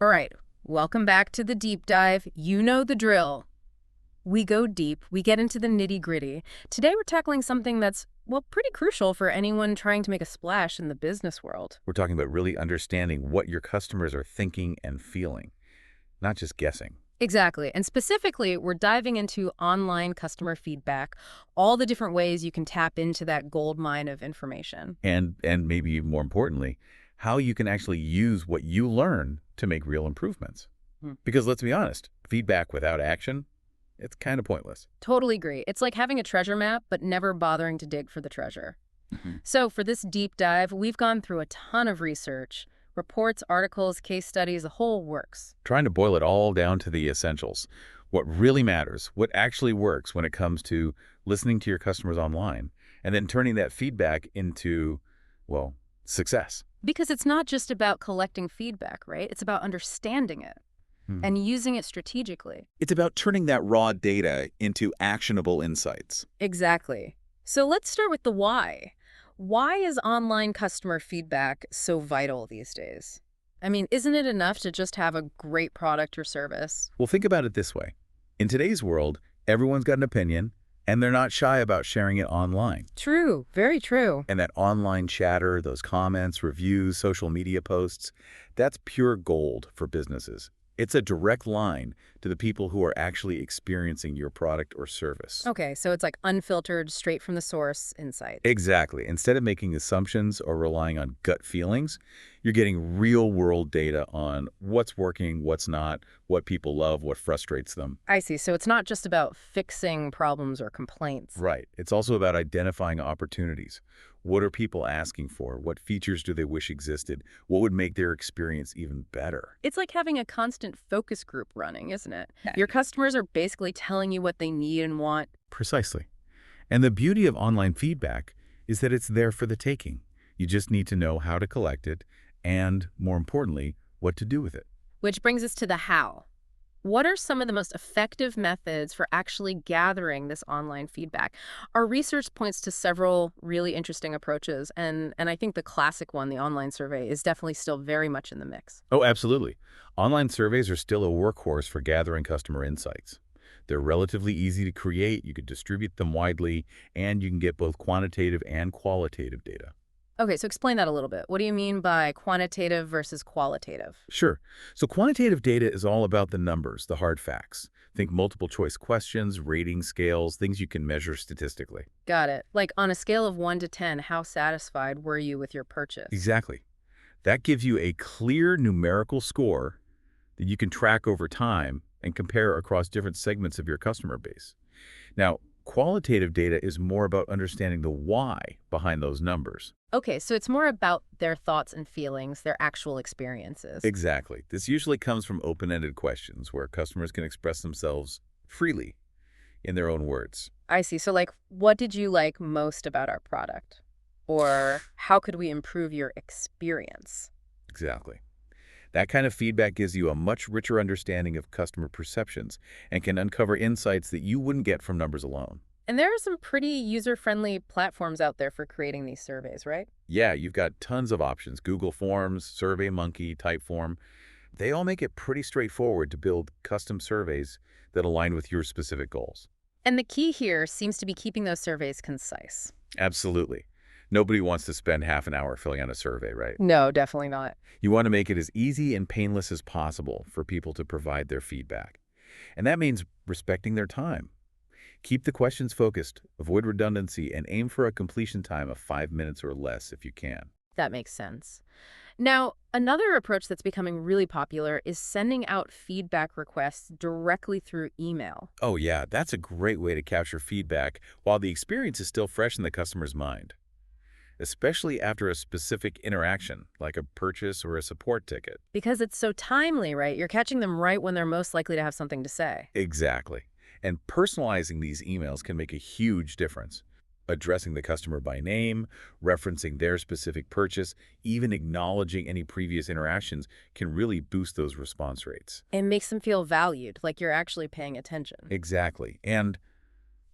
All right, welcome back to the deep dive. You know the drill. We go deep, we get into the nitty-gritty. Today we're tackling something that's, well, pretty crucial for anyone trying to make a splash in the business world. We're talking about really understanding what your customers are thinking and feeling, not just guessing. Exactly, and specifically, we're diving into online customer feedback, all the different ways you can tap into that gold mine of information. And maybe even more importantly, how you can actually use what you learn to make real improvements. Hmm. Because let's be honest, feedback without action, it's kind of pointless. Totally agree. It's like having a treasure map, but never bothering to dig for the treasure. Mhm. So for this deep dive, we've gone through a ton of research, reports, articles, case studies, the whole works. Trying to boil it all down to the essentials. What really matters, what actually works when it comes to listening to your customers online, and then turning that feedback into, well, success. Because it's not just about collecting feedback, right? It's about understanding it and using it strategically. It's about turning that raw data into actionable insights. Exactly. So let's start with the why. Why is online customer feedback so vital these days? I mean, isn't it enough to just have a great product or service? Well, think about it this way. In today's world, everyone's got an opinion, and they're not shy about sharing it online. True, very true. And that online chatter, those comments, reviews, social media posts, that's pure gold for businesses. It's a direct line to the people who are actually experiencing your product or service. Okay, so it's like unfiltered, straight from the source insight. Exactly. Instead of making assumptions or relying on gut feelings, you're getting real-world data on what's working, what's not, what people love, what frustrates them. I see. So it's not just about fixing problems or complaints. Right. It's also about identifying opportunities. What are people asking for? What features do they wish existed? What would make their experience even better? It's like having a constant focus group running, isn't it? Your customers are basically telling you what they need and want. Precisely. And the beauty of online feedback is that it's there for the taking. You just need to know how to collect it and, more importantly, what to do with it. Which brings us to the how. What are some of the most effective methods for actually gathering this online feedback? Our research points to several really interesting approaches, and I think the classic one, the online survey, is definitely still very much in the mix. Oh, absolutely. Online surveys are still a workhorse for gathering customer insights. They're relatively easy to create, you could distribute them widely, and you can get both quantitative and qualitative data. Okay, so explain that a little bit. What do you mean by quantitative versus qualitative? Sure. So quantitative data is all about the numbers, the hard facts. Think multiple choice questions, rating scales, things you can measure statistically. Got it. Like on a scale of 1 to 10, how satisfied were you with your purchase? Exactly. That gives you a clear numerical score that you can track over time and compare across different segments of your customer base. Now, qualitative data is more about understanding the why behind those numbers. Okay, so it's more about their thoughts and feelings, their actual experiences. Exactly. This usually comes from open-ended questions where customers can express themselves freely in their own words. I see. So like, what did you like most about our product? Or how could we improve your experience? Exactly. That kind of feedback gives you a much richer understanding of customer perceptions and can uncover insights that you wouldn't get from numbers alone. And there are some pretty user-friendly platforms out there for creating these surveys, right? Yeah, you've got tons of options. Google Forms, SurveyMonkey, Typeform. They all make it pretty straightforward to build custom surveys that align with your specific goals. And the key here seems to be keeping those surveys concise. Absolutely. Nobody wants to spend half an hour filling out a survey, right? No, definitely not. You want to make it as easy and painless as possible for people to provide their feedback. And that means respecting their time. Keep the questions focused, avoid redundancy, and aim for a completion time of 5 minutes or less if you can. That makes sense. Now, another approach that's becoming really popular is sending out feedback requests directly through email. Oh yeah, that's a great way to capture feedback while the experience is still fresh in the customer's mind, especially after a specific interaction, like a purchase or a support ticket. Because it's so timely, right? You're catching them right when they're most likely to have something to say. Exactly. And personalizing these emails can make a huge difference. Addressing the customer by name, referencing their specific purchase, even acknowledging any previous interactions can really boost those response rates. It makes them feel valued, like you're actually paying attention. Exactly. And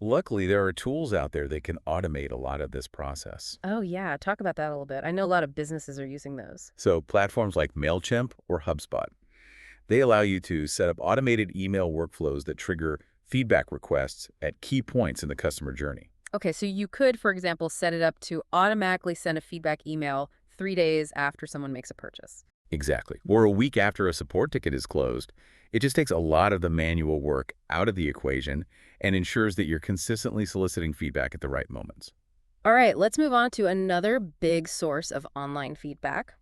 luckily, there are tools out there that can automate a lot of this process. Oh, yeah. Talk about that a little bit. I know a lot of businesses are using those. So platforms like MailChimp or HubSpot. They allow you to set up automated email workflows that trigger feedback requests at key points in the customer journey. Okay, so you could, for example, set it up to automatically send a feedback email 3 days after someone makes a purchase. Exactly. Or a week after a support ticket is closed. It just takes a lot of the manual work out of the equation and ensures that you're consistently soliciting feedback at the right moments. All right, let's move on to another big source of online feedback: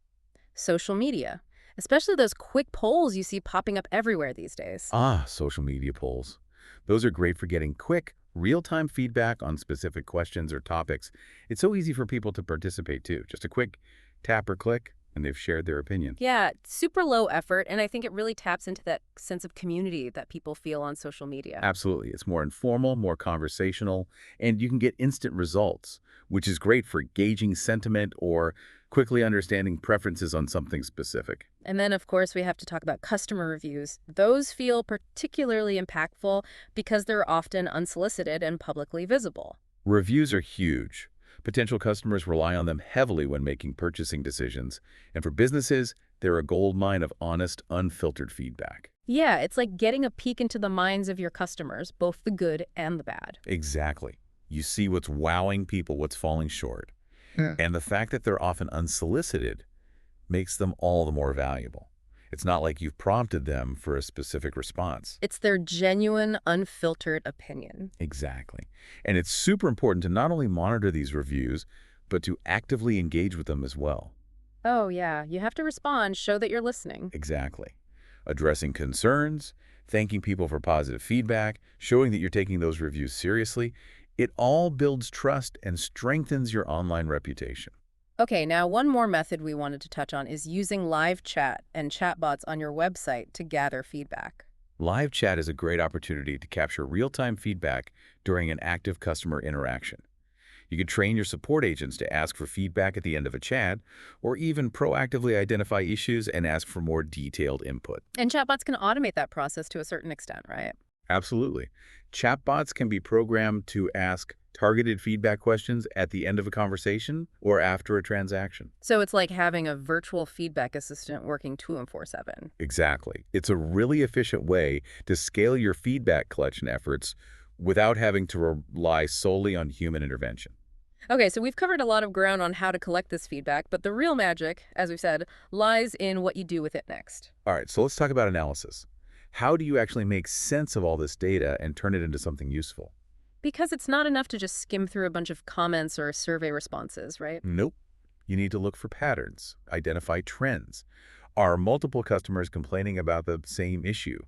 social media, especially those quick polls you see popping up everywhere these days. Ah, social media polls. Those are great for getting quick, real-time feedback on specific questions or topics. It's so easy for people to participate too. Just a quick tap or click, and they've shared their opinion. Yeah, super low effort, and I think it really taps into that sense of community that people feel on social media. Absolutely. It's more informal, more conversational, and you can get instant results, which is great for gauging sentiment or quickly understanding preferences on something specific. And then, of course, we have to talk about customer reviews. Those feel particularly impactful because they're often unsolicited and publicly visible. Reviews are huge. Potential customers rely on them heavily when making purchasing decisions, and for businesses, they're a goldmine of honest, unfiltered feedback. Yeah, it's like getting a peek into the minds of your customers, both the good and the bad. Exactly. You see what's wowing people, what's falling short. Yeah. And the fact that they're often unsolicited makes them all the more valuable. It's not like you've prompted them for a specific response. It's their genuine, unfiltered opinion. Exactly. And it's super important to not only monitor these reviews, but to actively engage with them as well. Oh, yeah, you have to respond, show that you're listening. Exactly. Addressing concerns, thanking people for positive feedback, showing that you're taking those reviews seriously, it all builds trust and strengthens your online reputation. Okay, now one more method we wanted to touch on is using live chat and chatbots on your website to gather feedback. Live chat is a great opportunity to capture real-time feedback during an active customer interaction. You can train your support agents to ask for feedback at the end of a chat, or even proactively identify issues and ask for more detailed input. And chatbots can automate that process to a certain extent, right? Absolutely. Chatbots can be programmed to ask targeted feedback questions at the end of a conversation or after a transaction. So it's like having a virtual feedback assistant working 24/7. Exactly. It's a really efficient way to scale your feedback collection efforts without having to rely solely on human intervention. Okay, so we've covered a lot of ground on how to collect this feedback, but the real magic, as we said, lies in what you do with it next. All right, so let's talk about analysis. How do you actually make sense of all this data and turn it into something useful? Because it's not enough to just skim through a bunch of comments or survey responses, right? Nope. You need to look for patterns, identify trends. Are multiple customers complaining about the same issue?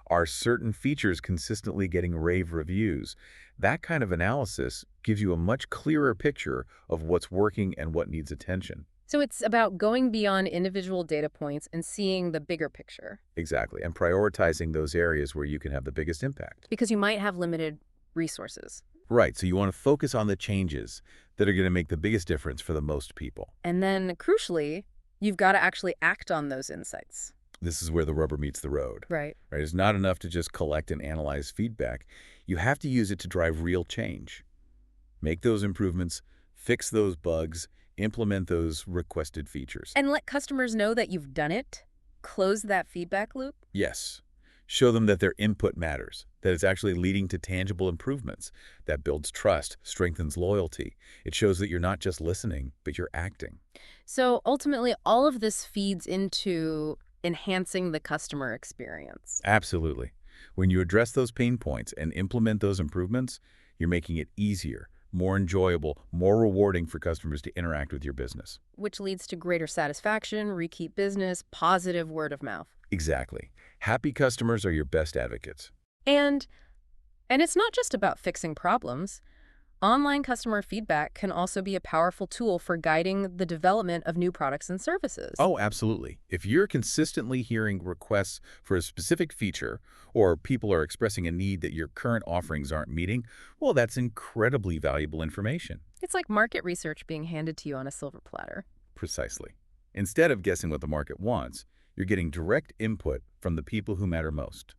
Are certain features consistently getting rave reviews? That kind of analysis gives you a much clearer picture of what's working and what needs attention. So it's about going beyond individual data points and seeing the bigger picture, Exactly, and prioritizing those areas where you can have the biggest impact. because you might have limited resources. Right, so you want to focus on the changes that are going to make the biggest difference for the most people. And then, crucially, you've got to actually act on those insights. This is where the rubber meets the road. Right. Right? It's not enough to just collect and analyze feedback. You have to use it to drive real change. Make those improvements, fix those bugs, implement those requested features. And let customers know that you've done it. Close that feedback loop. Yes. Show them that their input matters, that it's actually leading to tangible improvements. That builds trust, strengthens loyalty. It shows that you're not just listening, but you're acting. So ultimately, all of this feeds into enhancing the customer experience. Absolutely. When you address those pain points and implement those improvements, you're making it easier, more enjoyable, more rewarding for customers to interact with your business. Which leads to greater satisfaction, repeat business, positive word of mouth. Exactly. Happy customers are your best advocates. And it's not just about fixing problems. Online customer feedback can also be a powerful tool for guiding the development of new products and services. Oh, absolutely. If you're consistently hearing requests for a specific feature or people are expressing a need that your current offerings aren't meeting, well, that's incredibly valuable information. It's like market research being handed to you on a silver platter. Precisely. Instead of guessing what the market wants, you're getting direct input from the people who matter most,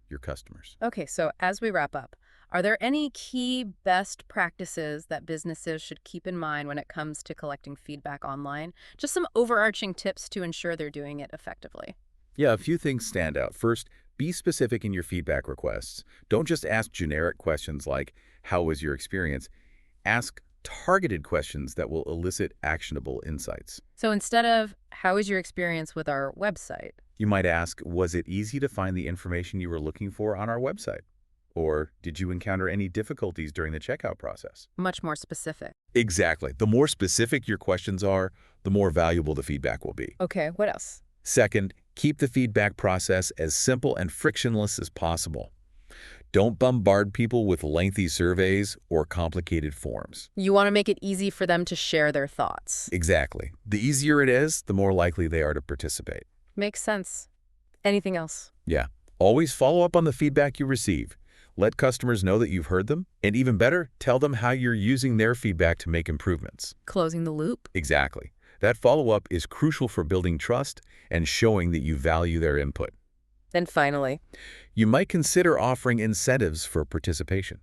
your customers. Okay, so as we wrap up, are there any key best practices that businesses should keep in mind when it comes to collecting feedback online? Just some overarching tips to ensure they're doing it effectively. Yeah, a few things stand out. First, be specific in your feedback requests. Don't just ask generic questions like, how was your experience? Ask targeted questions that will elicit actionable insights. So instead of, how is your experience with our website? You might ask, was it easy to find the information you were looking for on our website? Or did you encounter any difficulties during the checkout process? Much more specific. Exactly. The more specific your questions are, the more valuable the feedback will be. Okay, what else? Second, keep the feedback process as simple and frictionless as possible. Don't bombard people with lengthy surveys or complicated forms. You want to make it easy for them to share their thoughts. Exactly. The easier it is, the more likely they are to participate. Makes sense. Anything else? Yeah. Always follow up on the feedback you receive. Let customers know that you've heard them, and even better, tell them how you're using their feedback to make improvements. Closing the loop? Exactly. That follow-up is crucial for building trust and showing that you value their input. Then finally, You might consider offering incentives for participation.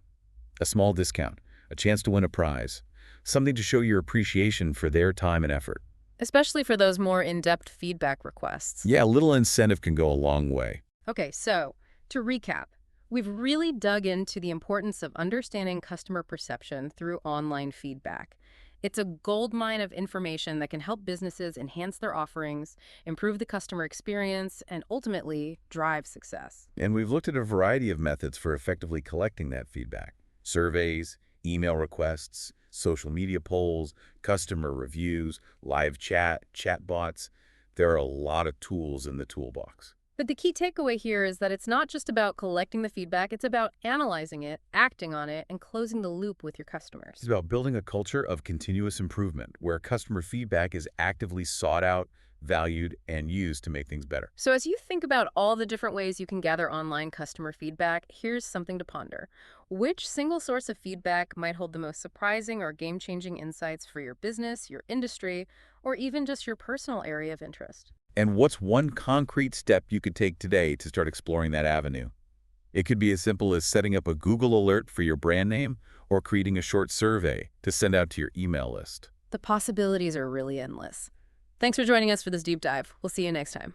A small discount, a chance to win a prize, something to show your appreciation for their time and effort. especially for those more in-depth feedback requests. Yeah, a little incentive can go a long way. Okay, so to recap, we've really dug into the importance of understanding customer perception through online feedback. It's a goldmine of information that can help businesses enhance their offerings, improve the customer experience, and ultimately drive success. And we've looked at a variety of methods for effectively collecting that feedback. Surveys, email requests, social media polls, customer reviews, live chat, chatbots. There are a lot of tools in the toolbox. But the key takeaway here is that it's not just about collecting the feedback, it's about analyzing it, acting on it, and closing the loop with your customers. It's about building a culture of continuous improvement where customer feedback is actively sought out, valued, and used to make things better. So as you think about all the different ways you can gather online customer feedback, here's something to ponder. Which single source of feedback might hold the most surprising or game-changing insights for your business, your industry, or even just your personal area of interest? And what's one concrete step you could take today to start exploring that avenue? It could be as simple as setting up a Google alert for your brand name or creating a short survey to send out to your email list. The possibilities are really endless. Thanks for joining us for this deep dive. We'll see you next time.